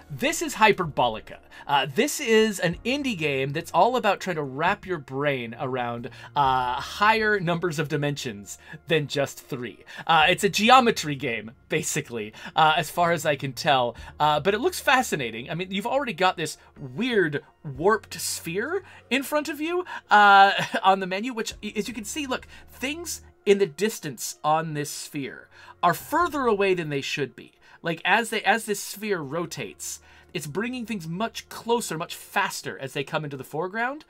This is Hyperbolica. This is an indie game that's all about trying to wrap your brain around higher numbers of dimensions than just 3. It's a geometry game, basically, as far as I can tell. But it looks fascinating. I mean, you've already got this weird warped sphere in front of you on the menu, which, as you can see, look, things in the distance on this sphere are further away than they should be. Like, as this sphere rotates, it's bringing things much closer, much faster as they come into the foreground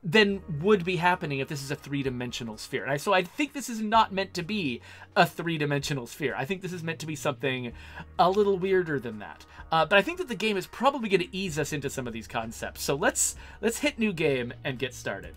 than would be happening if this is a 3-dimensional sphere. And so I think this is not meant to be a 3-dimensional sphere. I think this is meant to be something a little weirder than that. But I think that the game is probably going to ease us into some of these concepts. So let's hit new game and get started.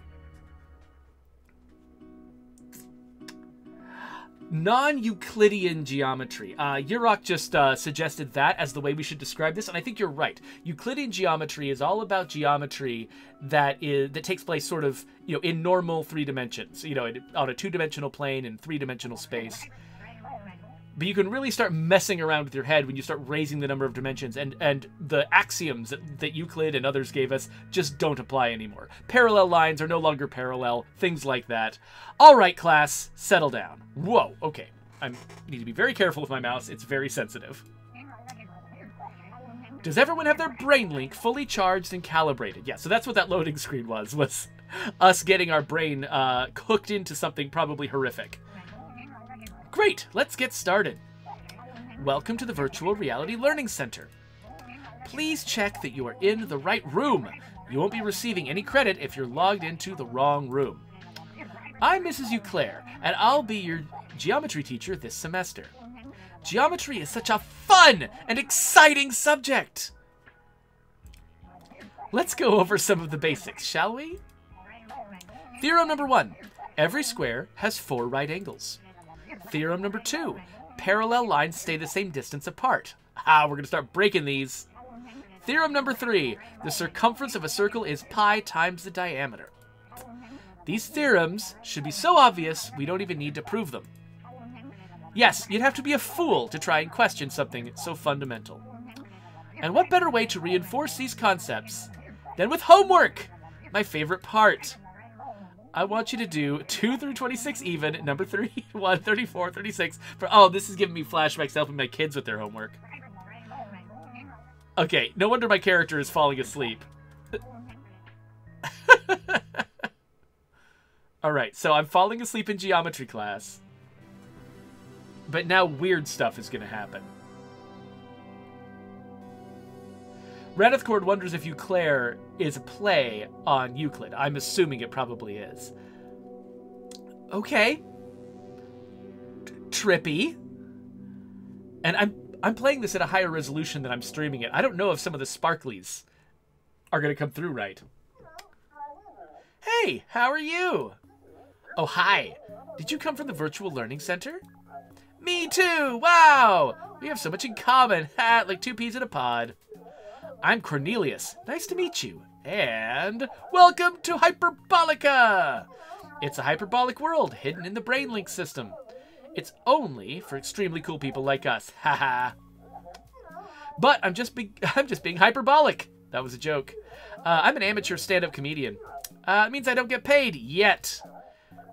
Non-Euclidean geometry. Yurok just suggested that as the way we should describe this, and I think you're right. Euclidean geometry is all about geometry that takes place sort of, in normal 3 dimensions, on a 2-dimensional plane in 3-dimensional space. But you can really start messing around with your head when you start raising the number of dimensions, and the axioms that Euclid and others gave us just don't apply anymore. Parallel lines are no longer parallel, things like that. All right, class, settle down. Whoa, okay. I need to be very careful with my mouse. It's very sensitive. Does everyone have their brain link fully charged and calibrated? Yeah, so that's what that loading screen was us getting our brain hooked into something probably horrific. Great, let's get started. Welcome to the Virtual Reality Learning Center. Please check that you are in the right room. You won't be receiving any credit if you're logged into the wrong room. I'm Mrs. Euclair, and I'll be your geometry teacher this semester. Geometry is such a fun and exciting subject. Let's go over some of the basics, shall we? Theorem number 1. Every square has 4 right angles. Theorem number 2. Parallel lines stay the same distance apart. We're going to start breaking these. Theorem number 3. The circumference of a circle is pi times the diameter. These theorems should be so obvious we don't even need to prove them. Yes, you'd have to be a fool to try and question something so fundamental. And what better way to reinforce these concepts than with homework? My favorite part. I want you to do 2 through 26 even, number 31, 34, 36. Oh, this is giving me flashbacks helping my kids with their homework. Okay, no wonder my character is falling asleep. Alright, so I'm falling asleep in geometry class. But now weird stuff is going to happen. Ranithcord wonders if Euclair is a play on Euclid. I'm assuming it probably is. Okay. Trippy. And I'm playing this at a higher resolution than I'm streaming it. I don't know if some of the sparklies are going to come through right. Hey, how are you? Oh, hi. Did you come from the Virtual Learning Center? Me too! Wow! We have so much in common. Like 2 peas in a pod. I'm Cornelius. Nice to meet you. And welcome to Hyperbolica! It's a hyperbolic world hidden in the brain link system. It's only for extremely cool people like us. Haha. But I'm just being hyperbolic. That was a joke. I'm an amateur stand-up comedian. It means I don't get paid yet.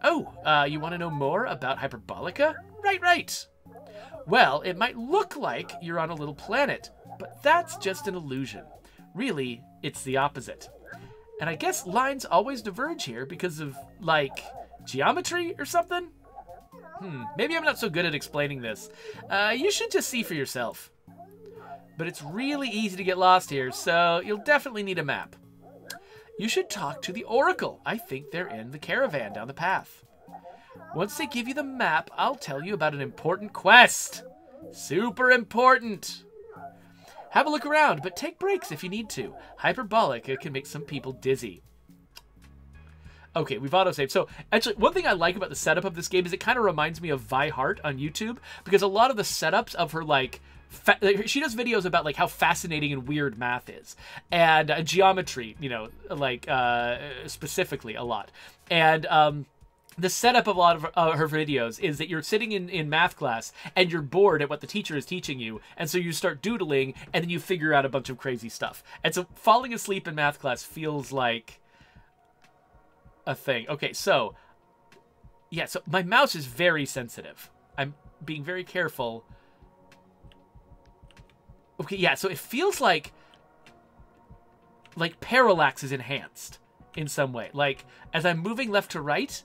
Oh, you want to know more about Hyperbolica? Right. Well, it might look like you're on a little planet, but that's just an illusion. Really, it's the opposite. And I guess lines always diverge here because of, like, geometry or something? Maybe I'm not so good at explaining this. You should just see for yourself. But it's really easy to get lost here, so you'll definitely need a map. You should talk to the Oracle. I think they're in the caravan down the path. Once they give you the map, I'll tell you about an important quest. Super important. Have a look around, but take breaks if you need to. Hyperbolica can make some people dizzy. Okay, we've autosaved. So, actually, one thing I like about the setup of this game is it kind of reminds me of Vi Hart on YouTube, because a lot of the setups of her, like, she does videos about, like, how fascinating and weird math is. And geometry, specifically a lot. And, the setup of a lot of her videos is that you're sitting in math class and you're bored at what the teacher is teaching you, and so you start doodling and then you figure out a bunch of crazy stuff. And so falling asleep in math class feels like a thing. Okay, so yeah, so my mouse is very sensitive. I'm being very careful. Okay, yeah, so it feels like parallax is enhanced in some way. Like, as I'm moving left to right,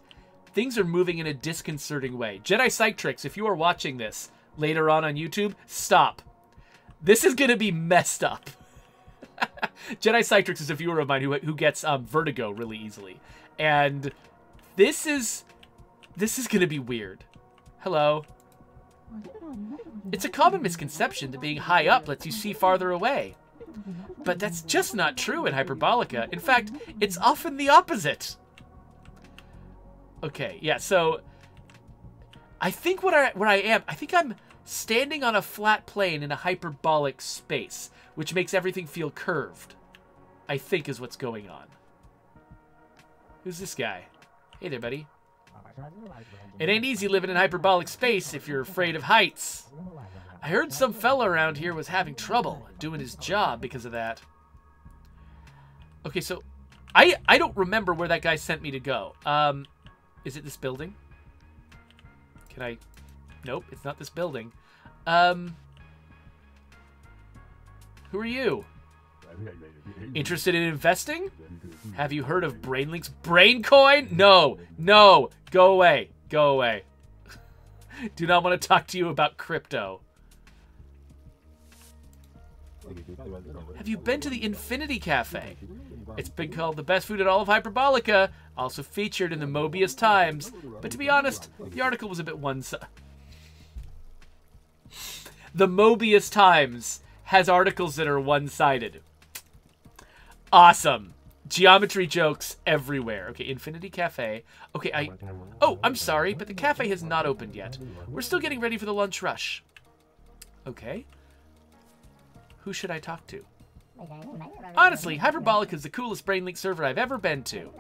things are moving in a disconcerting way. Jedi Psych if you are watching this later on YouTube, stop. This is going to be messed up. Jedi Psych is a viewer of mine who gets vertigo really easily. And this is going to be weird. Hello. It's a common misconception that being high up lets you see farther away. But that's just not true in Hyperbolica. In fact, it's often the opposite. Okay, yeah, so I think where I am, I think I'm standing on a flat plane in a hyperbolic space, which makes everything feel curved, I think is what's going on. Who's this guy? Hey there, buddy. It ain't easy living in hyperbolic space if you're afraid of heights. I heard some fella around here was having trouble doing his job because of that. Okay, so I don't remember where that guy sent me to go. Is it this building? Can I... Nope, it's not this building. Who are you? Interested in investing? Have you heard of Brainlink's Braincoin? No, no, go away, go away. Do not want to talk to you about crypto. Have you been to the Infinity Cafe? It's been called the best food in all of Hyperbolica, also featured in the Mobius Times. But to be honest, the article was a bit one-sided. The Mobius Times has articles that are one-sided. Awesome. Geometry jokes everywhere. Okay, Infinity Cafe. Okay, Oh, I'm sorry, but the cafe has not opened yet. We're still getting ready for the lunch rush. Okay. Who should I talk to? Honestly, Hyperbolica is the coolest Brainlink server I've ever been to.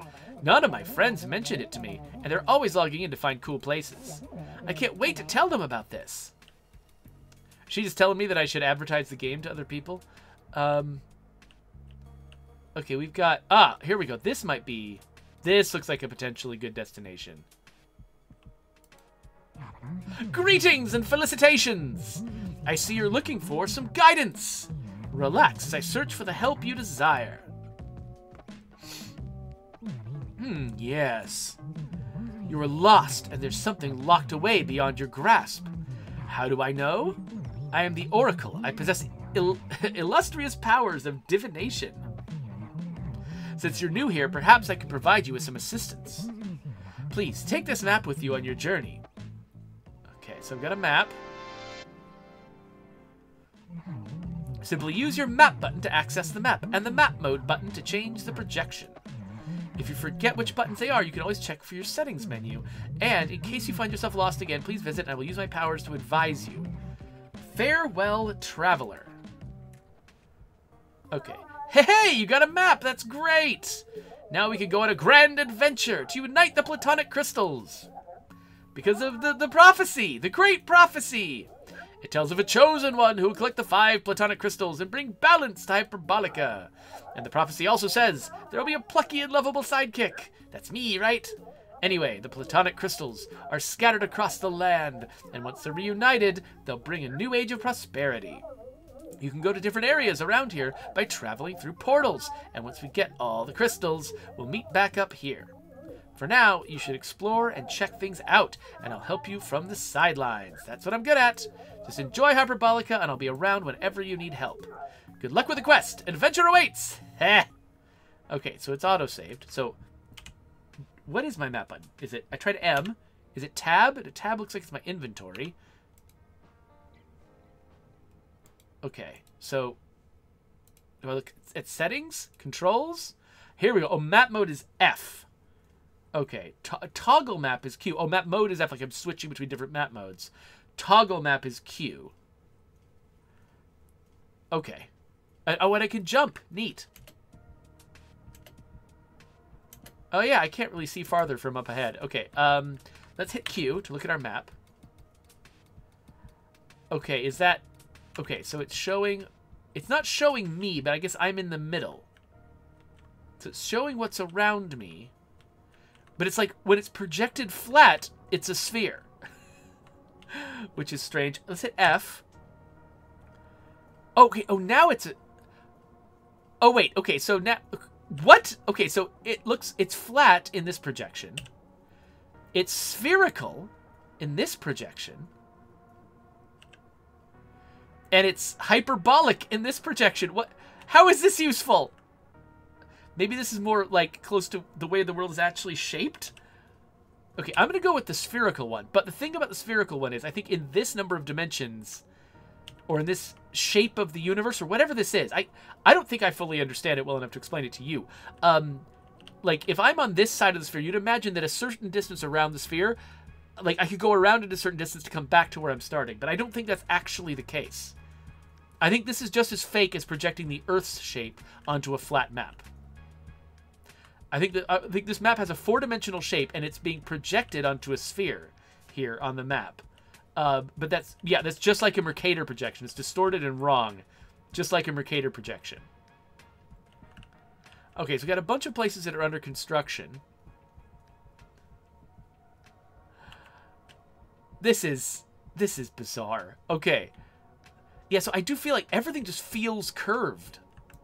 None of my friends mentioned it to me, and they're always logging in to find cool places. I can't wait to tell them about this. She's just telling me that I should advertise the game to other people. Okay, we've got... Ah, here we go. This might be... This looks like a potentially good destination. Greetings and felicitations! I see you're looking for some guidance. Relax as I search for the help you desire. Yes. You are lost and there's something locked away beyond your grasp. How do I know? I am the Oracle. I possess illustrious powers of divination. Since you're new here, perhaps I can provide you with some assistance. Please, take this map with you on your journey. Okay, so I've got a map. Simply use your map button to access the map, and the map mode button to change the projection. If you forget which buttons they are, you can always check for your settings menu. And in case you find yourself lost again, please visit and I will use my powers to advise you. Farewell, traveler. Okay. Hey, you got a map! That's great! Now we can go on a grand adventure to unite the Platonic crystals. Because of the prophecy, the great prophecy. It tells of a chosen one who will collect the 5 Platonic crystals and bring balance to Hyperbolica. And the prophecy also says there will be a plucky and lovable sidekick. That's me, right? Anyway, the Platonic crystals are scattered across the land, and once they're reunited, they'll bring a new age of prosperity. You can go to different areas around here by traveling through portals, and once we get all the crystals, we'll meet back up here. For now, you should explore and check things out, and I'll help you from the sidelines. That's what I'm good at. Just enjoy Hyperbolica, and I'll be around whenever you need help. Good luck with the quest. Adventure awaits! Heh! Okay, so it's auto-saved. So, what is my map button? Is it... I tried M. Is it tab? The tab looks like it's my inventory. Okay, so... Do I look at settings? Controls? Here we go. Oh, map mode is F. Okay, toggle map is Q. Oh, map mode is F, like I'm switching between different map modes. Toggle map is Q. Okay. Oh, and I can jump. Neat. Oh, yeah, I can't really see farther from up ahead. Okay, let's hit Q to look at our map. Okay, is that... Okay, so it's showing... It's not showing me, but I guess I'm in the middle. So it's showing what's around me. But it's like, when it's projected flat, it's a sphere. Which is strange. Let's hit F. Okay, oh, now it's a... Oh, wait, okay, so now... What? Okay, so it's flat in this projection. It's spherical in this projection. And it's hyperbolic in this projection. What? How is this useful? Maybe this is more, like, close to the way the world is actually shaped? Okay, I'm going to go with the spherical one. But the thing about the spherical one is, I think in this number of dimensions, or in this shape of the universe, or whatever this is, I don't think I fully understand it well enough to explain it to you. Like, if I'm on this side of the sphere, you'd imagine that a certain distance around the sphere, like, I could go around at a certain distance to come back to where I'm starting. But I don't think that's actually the case. I think this is just as fake as projecting the Earth's shape onto a flat map. I think this map has a 4-dimensional shape, and it's being projected onto a sphere here on the map. But that's just like a Mercator projection. It's distorted and wrong, just like a Mercator projection. Okay, so we got a bunch of places that are under construction. This is bizarre. Okay. Yeah, so I do feel like everything just feels curved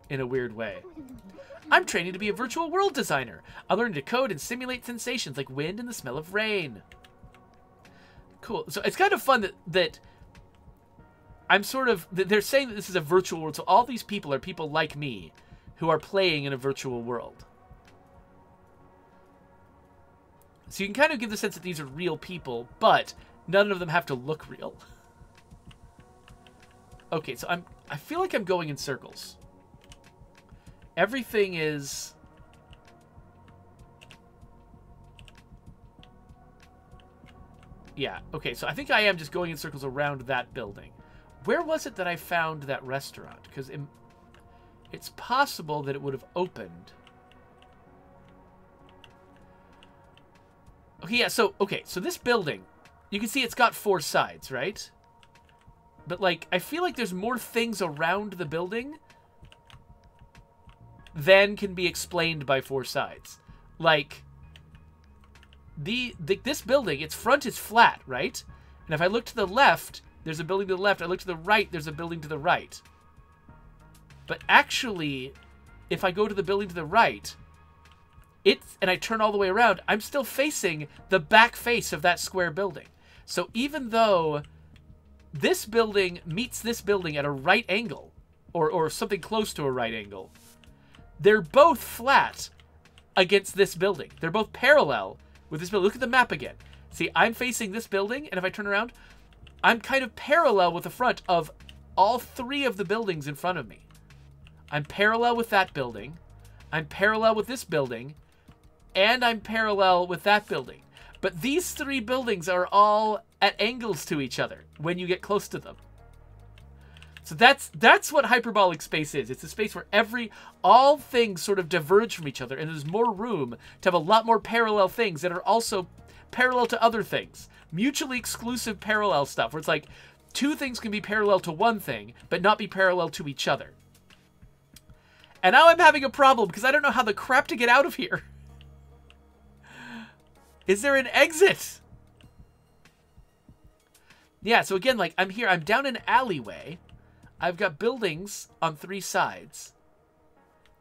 in a weird way. I'm training to be a virtual world designer. I'm learning to code and simulate sensations like wind and the smell of rain. Cool. So it's kind of fun that I'm sort of... They're saying that this is a virtual world, so all these people are people like me who are playing in a virtual world. So you can kind of give the sense that these are real people, but none of them have to look real. Okay, so I feel like I'm going in circles. Everything is... Yeah, okay, so I think I am just going in circles around that building. Where was it that I found that restaurant? Because it's possible that it would have opened. Okay, yeah, so this building, you can see it's got 4 sides, right? But, like, I feel like there's more things around the building than can be explained by 4 sides. Like, this building, its front is flat, right? And if I look to the left, there's a building to the left. I look to the right, there's a building to the right. But actually, if I go to the building to the right, and I turn all the way around, I'm still facing the back face of that square building. So even though this building meets this building at a right angle, or something close to a right angle, they're both flat against this building. They're both parallel with this building. Look at the map again. See, I'm facing this building, and if I turn around, I'm kind of parallel with the front of all 3 of the buildings in front of me. I'm parallel with that building, I'm parallel with this building, and I'm parallel with that building. But these 3 buildings are all at angles to each other when you get close to them. So that's what hyperbolic space is. It's a space where all things sort of diverge from each other, and there's more room to have a lot more parallel things that are also parallel to other things. Mutually exclusive parallel stuff, where it's like 2 things can be parallel to one thing, but not be parallel to each other. And now I'm having a problem, because I don't know how the crap to get out of here. Is there an exit? Yeah, so again, like, I'm here. I'm down an alleyway. I've got buildings on 3 sides.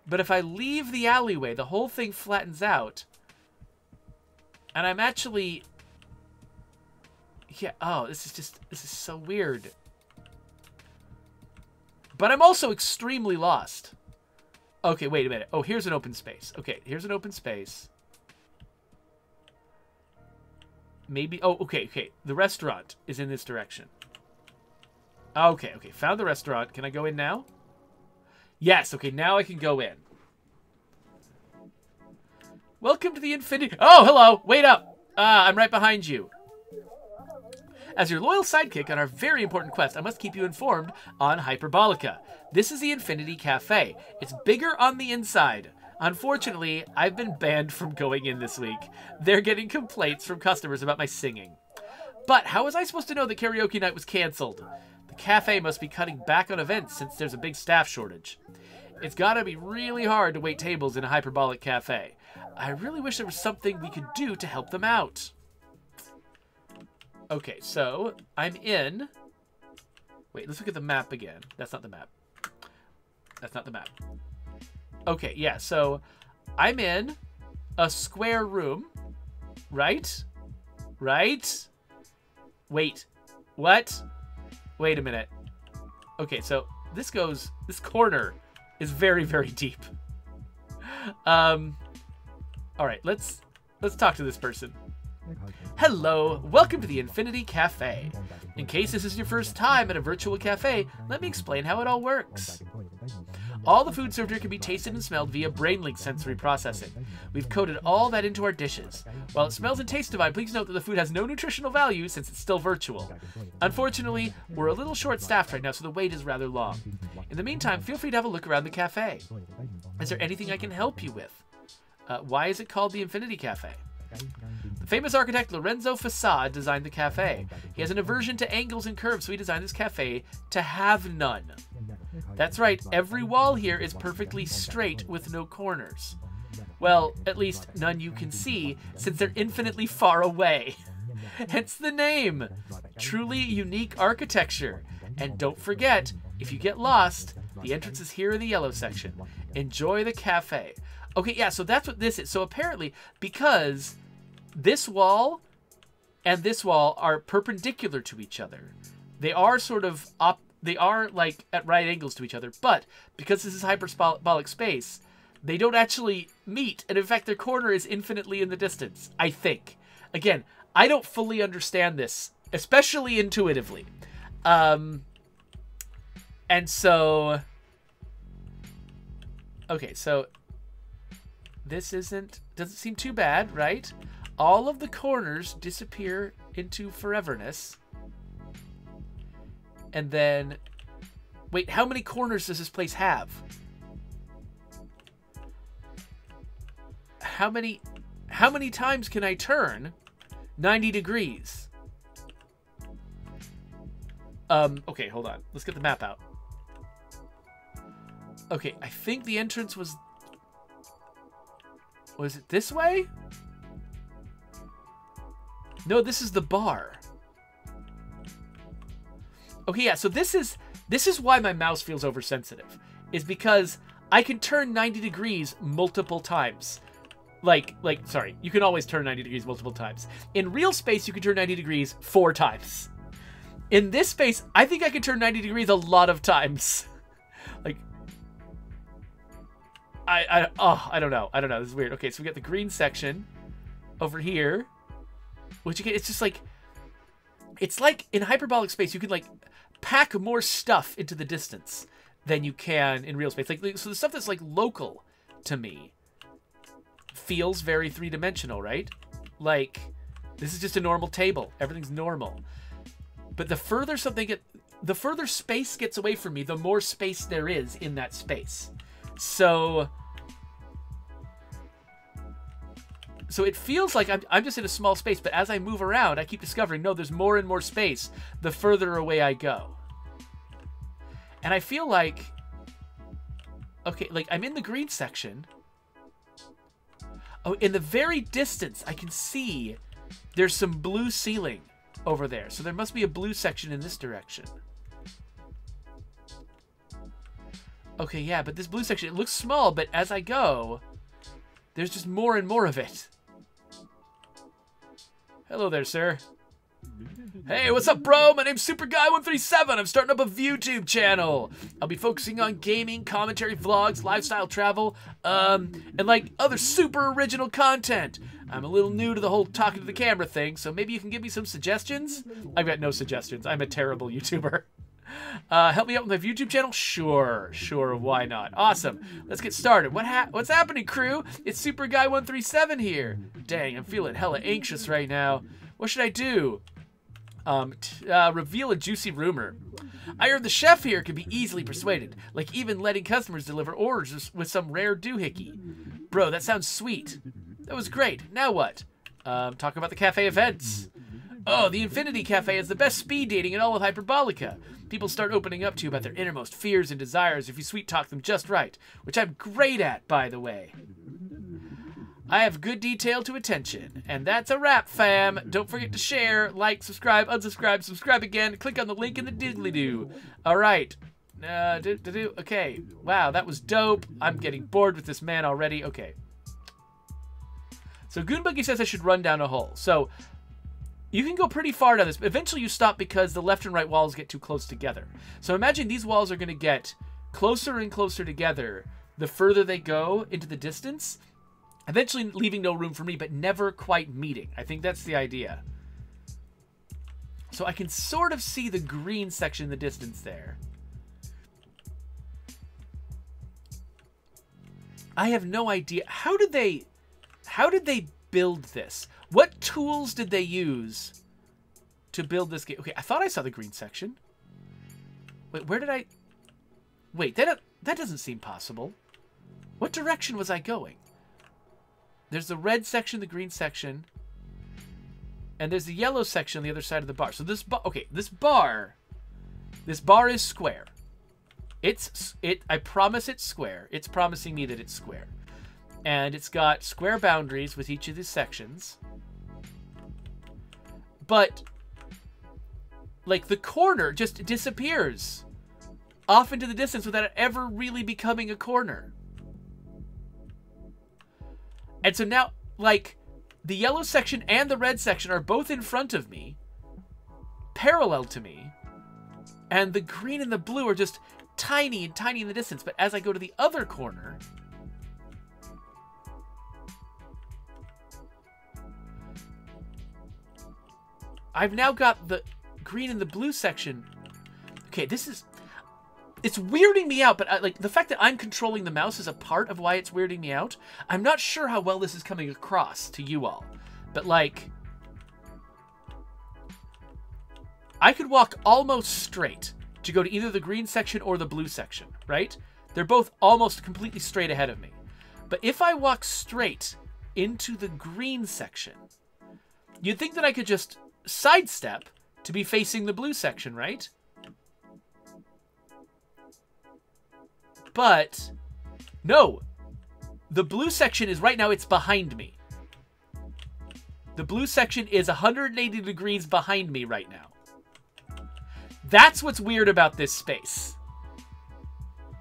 But if I leave the alleyway, the whole thing flattens out. And I'm actually... Yeah, oh, this is so weird. But I'm also extremely lost. Okay, wait a minute. Oh, here's an open space. Okay, here's an open space. Maybe... Oh, okay. The restaurant is in this direction. Okay. Found the restaurant. Can I go in now? Yes. Okay, now I can go in. Welcome to the Infinity... Oh, hello. Wait up. I'm right behind you. As your loyal sidekick on our very important quest, I must keep you informed on Hyperbolica. This is the Infinity Cafe. It's bigger on the inside. Unfortunately, I've been banned from going in this week. They're getting complaints from customers about my singing. But how was I supposed to know that karaoke night was cancelled? The cafe must be cutting back on events since there's a big staff shortage. It's gotta be really hard to wait tables in a Hyperbolic cafe. I really wish there was something we could do to help them out. Okay, so I'm in... Wait, let's look at the map again. That's not the map. That's not the map. Okay, yeah, so I'm in a square room, right? Right? Wait, what? Wait a minute. Okay, so this corner is very, very deep. All right, let's talk to this person. Hello, welcome to the Infinity Cafe. In case this is your first time at a virtual cafe, let me explain how it all works. All the food served here can be tasted and smelled via BrainLink sensory processing. We've coded all that into our dishes. While it smells and tastes divine, please note that the food has no nutritional value since it's still virtual. Unfortunately, we're a little short-staffed right now, so the wait is rather long. In the meantime, feel free to have a look around the cafe. Is there anything I can help you with? Why is it called the Infinity Cafe? The famous architect Lorenzo Facade designed the cafe. He has an aversion to angles and curves, so he designed this cafe to have none. That's right, every wall here is perfectly straight with no corners. Well, at least none you can see, since they're infinitely far away. Hence the name. Truly unique architecture. And don't forget, if you get lost, the entrance is here in the yellow section. Enjoy the cafe. Okay, yeah, so that's what this is. So apparently, because this wall and this wall are perpendicular to each other, they are sort of they are like at right angles to each other, but because this is hyperbolic space, they don't actually meet, and in fact their corner is infinitely in the distance, I think. Again, I don't fully understand this, especially intuitively. And so... Okay, so... This doesn't seem too bad, right? All of the corners disappear into foreverness. And then... Wait, how many corners does this place have? How many times can I turn 90 degrees? Okay, hold on. Let's get the map out. Okay, I think the entrance was... Was it this way? No, this is the bar. Okay, yeah, so this is why my mouse feels oversensitive. Is because I can turn 90 degrees multiple times. Sorry, you can always turn 90 degrees multiple times. In real space, you can turn 90 degrees 4 times. In this space, I think I can turn 90 degrees a lot of times. Like, I don't know. This is weird. Okay, so we got the green section over here, which again, it's just like, it's like in hyperbolic space, you can like pack more stuff into the distance than you can in real space. Like, so the stuff that's like local to me feels very three-dimensional, right? Like, this is just a normal table. Everything's normal. But the further the further space gets away from me, the more space there is in that space. So it feels like I'm just in a small space, but as I move around, I keep discovering, no, there's more and more space the further away I go. And I feel like, okay, like I'm in the green section. Oh, in the very distance, I can see there's some blue ceiling over there. So there must be a blue section in this direction. Okay, yeah, but this blue section, it looks small, but as I go, there's just more and more of it. Hello there, sir. Hey, what's up, bro? My name's SuperGuy137. I'm starting up a YouTube channel. I'll be focusing on gaming, commentary, vlogs, lifestyle travel, and like other super original content. I'm a little new to the whole talking to the camera thing, so maybe you can give me some suggestions? I've got no suggestions. I'm a terrible YouTuber. Help me out with my YouTube channel? Sure, why not? Awesome. Let's get started. What's happening, crew? It's SuperGuy137 here. Dang, I'm feeling hella anxious right now. What should I do? Reveal a juicy rumor. I heard the chef here can be easily persuaded, like even letting customers deliver orders with some rare doohickey. Bro, that sounds sweet. That was great. Now what? Talk about the cafe events. Oh, the Infinity Cafe is the best speed dating in all of Hyperbolica. People start opening up to you about their innermost fears and desires if you sweet talk them just right, which I'm great at, by the way. I have good detail to attention. And that's a wrap, fam. Don't forget to share, like, subscribe, unsubscribe, subscribe again, click on the link in the diddly-doo. All right. Okay. Wow, that was dope. I'm getting bored with this man already. Okay. So Goonbuggy says I should run down a hole. So you can go pretty far down this. Eventually you stop because the left and right walls get too close together. So imagine these walls are going to get closer and closer together the further they go into the distance. Eventually leaving no room for me, but never quite meeting. I think that's the idea. So I can sort of see the green section in the distance there. I have no idea. How did they build this? What tools did they use to build this game? Okay, I thought I saw the green section. Wait, where did I... Wait, that doesn't seem possible. What direction was I going? There's the red section, the green section, and there's the yellow section on the other side of the bar. So this bar, okay, this bar is square. I promise it's square. It's promising me that it's square. And it's got square boundaries with each of these sections. But, like, the corner just disappears off into the distance without it ever really becoming a corner. And so now, like, the yellow section and the red section are both in front of me, parallel to me, and the green and the blue are just tiny and tiny in the distance. But as I go to the other corner, I've now got the green and the blue section. Okay, it's weirding me out, but like the fact that I'm controlling the mouse is a part of why it's weirding me out. I'm not sure how well this is coming across to you all, but like, I could walk almost straight to go to either the green section or the blue section, right? They're both almost completely straight ahead of me. But if I walk straight into the green section, you'd think that I could just sidestep to be facing the blue section, right? But no, the blue section is right now, it's behind me. The blue section is 180 degrees behind me right now. That's what's weird about this space.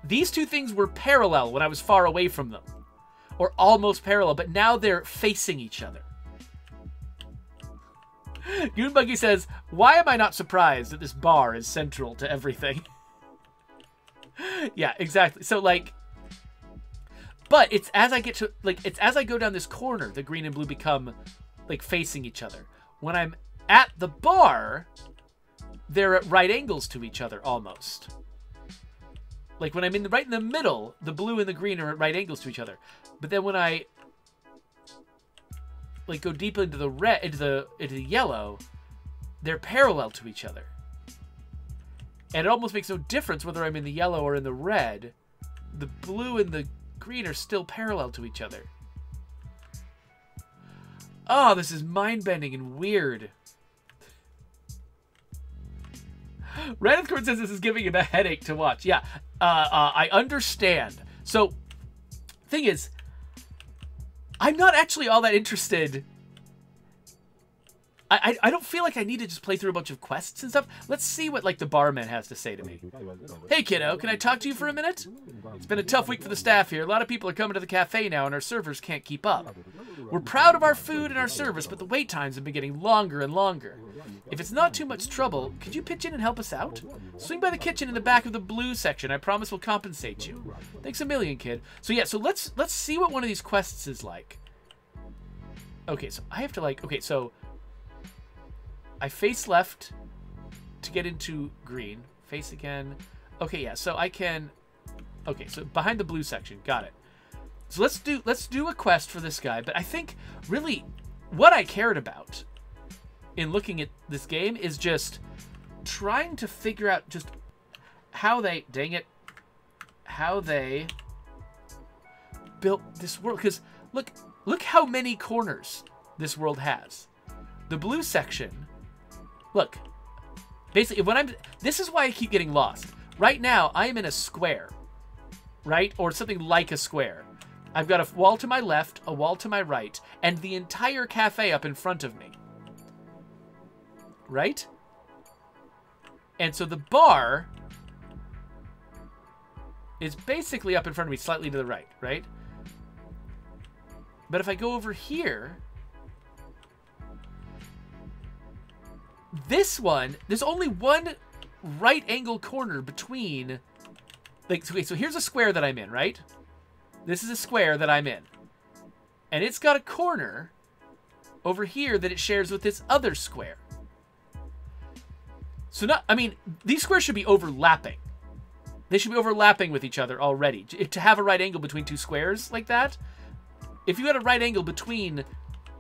These two things were parallel when I was far away from them, or almost parallel, but now they're facing each other. Goonbuggy says, why am I not surprised that this bar is central to everything? Yeah, exactly. So, like, but it's as I get to, like, it's as I go down this corner, the green and blue become, like, facing each other. When I'm at the bar, they're at right angles to each other, almost. Like, when I'm right in the middle, the blue and the green are at right angles to each other. But then when I, like, go deep into the red, into the yellow, they're parallel to each other. And it almost makes no difference whether I'm in the yellow or in the red. The blue and the green are still parallel to each other. Oh, this is mind-bending and weird. Ranithcorn says this is giving him a headache to watch. Yeah, I understand. So, thing is, I'm not actually all that interested. I don't feel like I need to just play through a bunch of quests and stuff. Let's see what, like, the barman has to say to me. Hey, kiddo, can I talk to you for a minute? It's been a tough week for the staff here. A lot of people are coming to the cafe now, and our servers can't keep up. We're proud of our food and our service, but the wait times have been getting longer and longer. If it's not too much trouble, could you pitch in and help us out? Swing by the kitchen in the back of the blue section. I promise we'll compensate you. Thanks a million, kid. So, yeah, so let's see what one of these quests is like. Okay, so I have to, like... Okay, so... I face left to get into green. Face again. Okay, yeah, so I can... Okay, so behind the blue section. Got it. So let's do a quest for this guy. But I think, really, what I cared about in looking at this game is just trying to figure out just how they... Dang it. How they built this world. Because look how many corners this world has. The blue section, look, basically this is why I keep getting lost. Right now, I am in a square, right? Or something like a square. I've got a wall to my left, a wall to my right, and the entire cafe up in front of me. Right? And so the bar is basically up in front of me, slightly to the right, right? But if I go over here, this one, there's only one right angle corner between, like, okay, so here's a square that I'm in, right? This is a square that I'm in. And it's got a corner over here that it shares with this other square. So these squares should be overlapping. They should be overlapping with each other already. To have a right angle between two squares like that, if you had a right angle between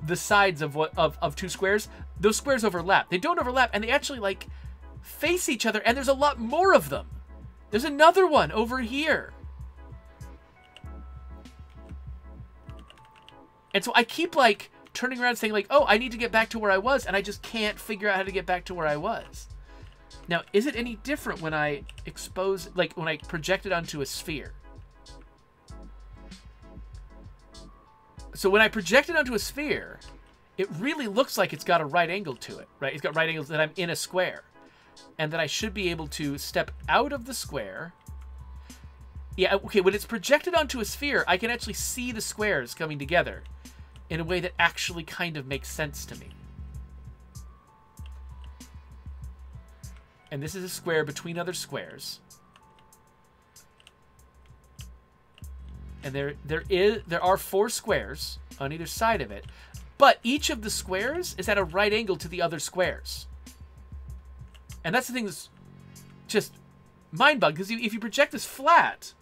the sides of two squares, those squares overlap. They don't overlap, and they actually, like, face each other, and there's a lot more of them. There's another one over here. And so I keep, like, turning around saying, like, oh, I need to get back to where I was, and I just can't figure out how to get back to where I was. Now, is it any different when I expose, like, when I project it onto a sphere? So when I project it onto a sphere, it really looks like it's got a right angle to it, right? It's got right angles that I'm in a square. And that I should be able to step out of the square. Yeah, okay, when it's projected onto a sphere, I can actually see the squares coming together in a way that actually kind of makes sense to me. And this is a square between other squares. And there are 4 squares on either side of it, but each of the squares is at a right angle to the other squares. And that's the thing that's just mind-boggling, because if you project this flat,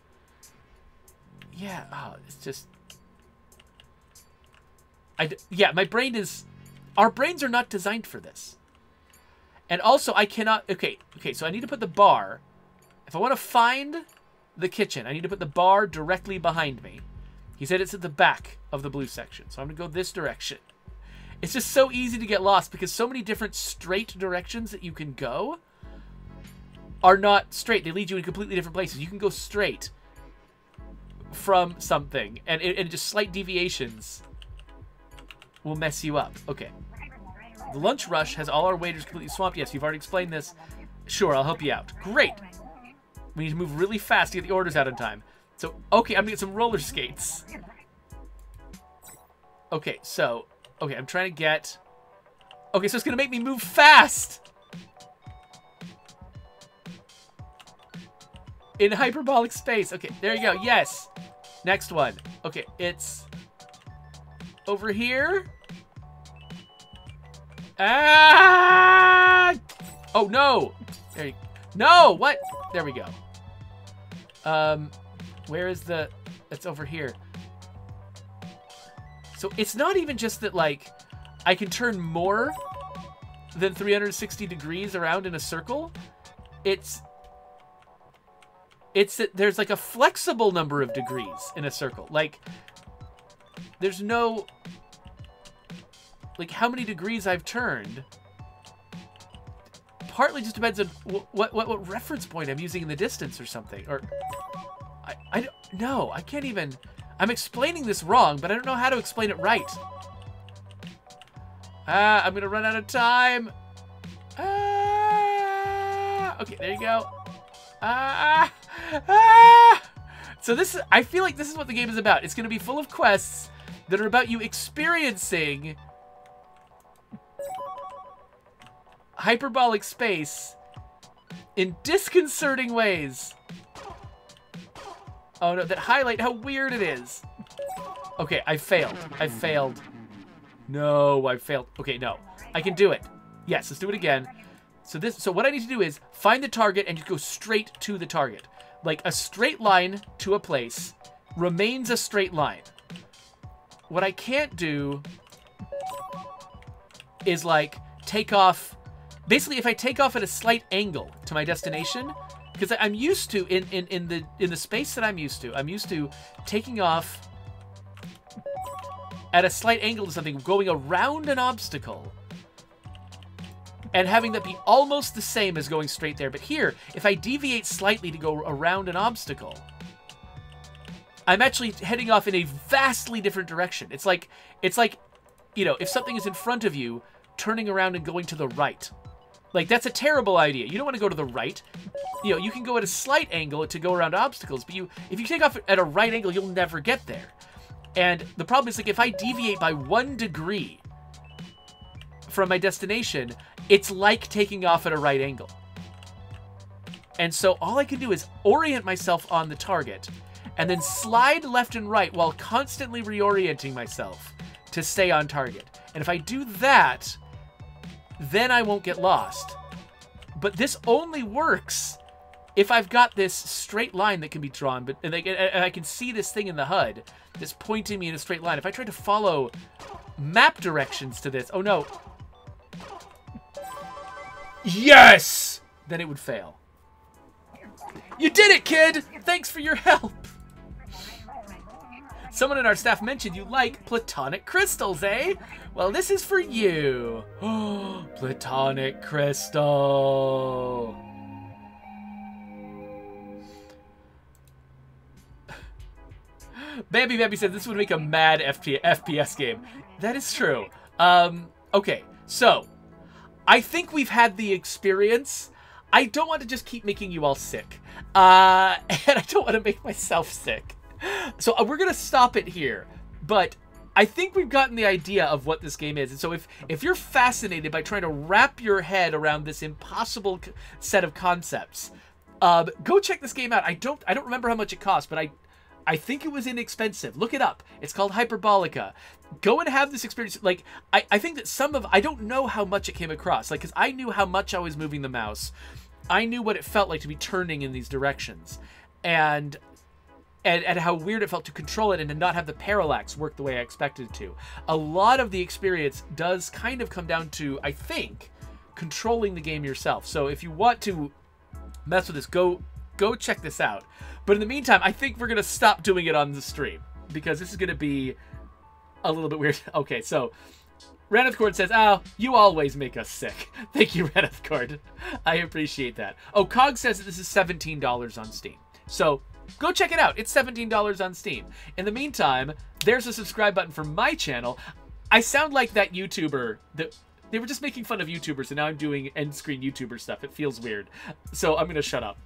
yeah, oh, it's just, yeah, my brain is, our brains are not designed for this. And also, I cannot, okay, so I need to put the bar, if I want to find the kitchen, I need to put the bar directly behind me. He said it's at the back of the blue section, so I'm going to go this direction. It's just so easy to get lost because so many different straight directions that you can go are not straight. They lead you in completely different places. You can go straight from something, and just slight deviations will mess you up. Okay. The lunch rush has all our waiters completely swamped. Yes, you've already explained this. Sure, I'll help you out. Great. We need to move really fast to get the orders out in time. So, okay, I'm gonna get some roller skates. Okay, so, okay, I'm trying to get... Okay, so it's gonna make me move fast! In hyperbolic space. Okay, there you go, yes! Next one. Okay, it's... over here? Ah! Oh, no! There you... No! What? There we go. Where is the... It's over here. So it's not even just that, like, I can turn more than 360 degrees around in a circle. It's that there's, like, a flexible number of degrees in a circle. Like, there's no... Like, how many degrees I've turned... partly just depends on what reference point I'm using in the distance or something. Or I don't know. I can't even... I'm explaining this wrong, but I don't know how to explain it right. I'm going to run out of time. Okay, there you go. So this is... I feel like this is what the game is about. It's going to be full of quests that are about you experiencing... hyperbolic space in disconcerting ways. Oh no, that highlight how weird it is. Okay, I failed. I failed. No, I failed. Okay, no. I can do it. Yes, let's do it again. So what I need to do is find the target and just go straight to the target. Like a straight line to a place remains a straight line. What I can't do is like take off. Basically, if I take off at a slight angle to my destination, because I'm used to in the space that I'm used to taking off at a slight angle to something, going around an obstacle, and having that be almost the same as going straight there. But here, if I deviate slightly to go around an obstacle, I'm actually heading off in a vastly different direction. It's like, you know, if something is in front of you, turning around and going to the right. Like, that's a terrible idea. You don't want to go to the right. You know, you can go at a slight angle to go around obstacles, but if you take off at a right angle, you'll never get there. And the problem is, like, if I deviate by 1 degree from my destination, it's like taking off at a right angle. And so all I can do is orient myself on the target and then slide left and right while constantly reorienting myself to stay on target. And if I do that, then I won't get lost. But this only works if I've got this straight line that can be drawn, and I can see this thing in the HUD that's pointing me in a straight line. If I try to follow map directions to this, oh no. Yes! Then it would fail. You did it, kid! Thanks for your help! Someone in our staff mentioned you like platonic crystals, eh? Well, this is for you. Oh, platonic crystal. Bambi said this would make a mad FPS game. That is true. Okay, so I think we've had the experience. I don't want to just keep making you all sick. And I don't want to make myself sick. So we're going to stop it here. But I think we've gotten the idea of what this game is. And so if you're fascinated by trying to wrap your head around this impossible set of concepts, go check this game out. I don't remember how much it cost, but I think it was inexpensive. Look it up. It's called Hyperbolica. Go and have this experience. Like, I think that I don't know how much it came across. Like, because I knew how much I was moving the mouse. I knew what it felt like to be turning in these directions. And how weird it felt to control it and to not have the parallax work the way I expected it to. A lot of the experience does kind of come down to, I think, controlling the game yourself. So if you want to mess with this, go check this out. But in the meantime, I think we're going to stop doing it on the stream because this is going to be a little bit weird. Okay, so Raneth Cord says, "Oh, you always make us sick." Thank you, Raneth Cord. I appreciate that. Oh, Cog says that this is $17 on Steam. So go check it out. It's $17 on Steam. In the meantime, there's a subscribe button for my channel. I sound like that YouTuber that they were just making fun of YouTubers, and now I'm doing end screen YouTuber stuff. It feels weird. So I'm going to shut up.